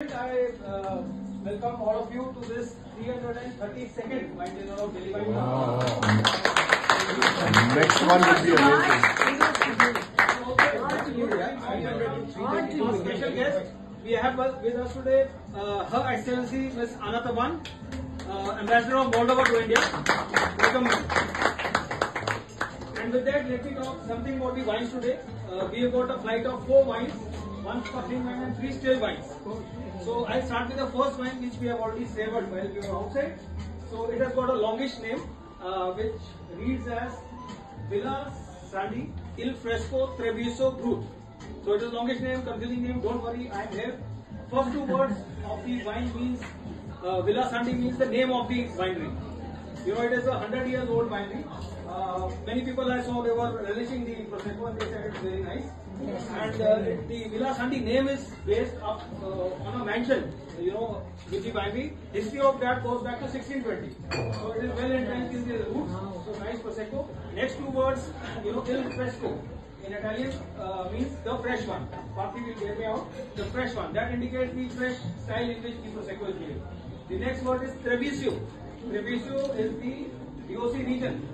I welcome all of you to this 332nd wine dinner of Delhi Wine. Wow. Next one will be amazing. Special guest, we have with us today Her Excellency Ms. Anna Taban, Ambassador of Moldova to India. Welcome. And with that, let me talk something about the wines today. We have got a flight of 4 wines, 1 sparkling wine and 3 still wines. So I'll start with the first wine which we have already savored while we were outside. So it has got a longish name which reads as Villa Sandi Il Fresco Treviso Brut. So it is longish name, confusing name, don't worry, I am here. First 2 words of the wine means, Villa Sandi means the name of the winery. You know, it is a 100 years old winery. Many people I saw, they were relishing the Prosecco and they said it's very nice. And the Villa Sandi name is based up on a mansion, you know, with the winery. History of that goes back to 1620. So it is well entrenched in the roots. So nice Prosecco. Next 2 words, you know, Il Fresco in Italian means the fresh one. Partly will get me out. The fresh one. That indicates the fresh style in which the Prosecco is made. The next word is Treviso. Treviso is the DOC region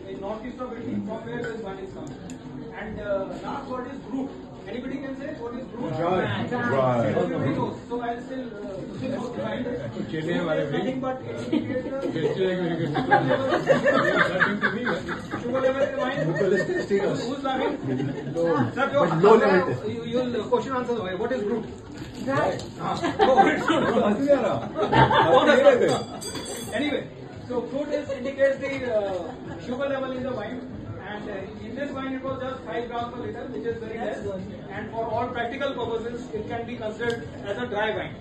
in northeast of Italy, from where this wine is coming. And last word is brut. Anybody can say what is brut? Right. Everybody knows. So I'll still find it. Brut is nothing but sugar level in the wine. Who's laughing? No. Sir, But low level test. you'll question answer. What is brut? Anyway, so fruit indicates the sugar level in the wine, and in this wine it was just 5 grams per liter, which is very less. And for all practical purposes, it can be considered as a dry wine,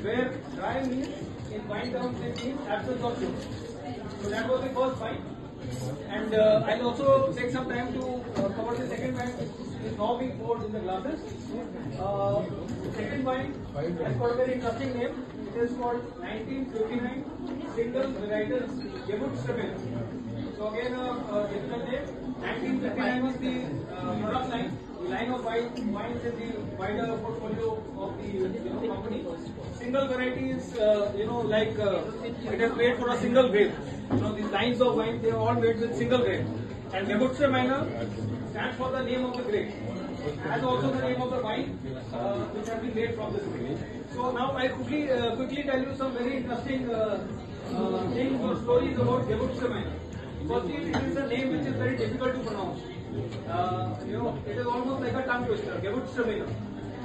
where dry means in wine terms it means absence of sugar. So that was the first wine, and I'll also take some time to cover the second wine, which is now being poured in the glasses. Second wine has got a very interesting name. It is called 1959 Single Varietal Gewürztraminer. So again, difficult name. 1959 is the product line, the line of wines in the wider portfolio of the company. Single variety is like it is made for a single grape. These lines of wine, they are all made with single grape. And Gewürztraminer stands for the name of the grape, as also the name of the wine which has been made from this grape. So now I quickly tell you some very interesting things or stories about Gewürztraminer. Firstly, it is a name which is very difficult to pronounce. It is almost like a tongue twister, Gewürztraminer.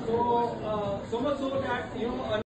So much so that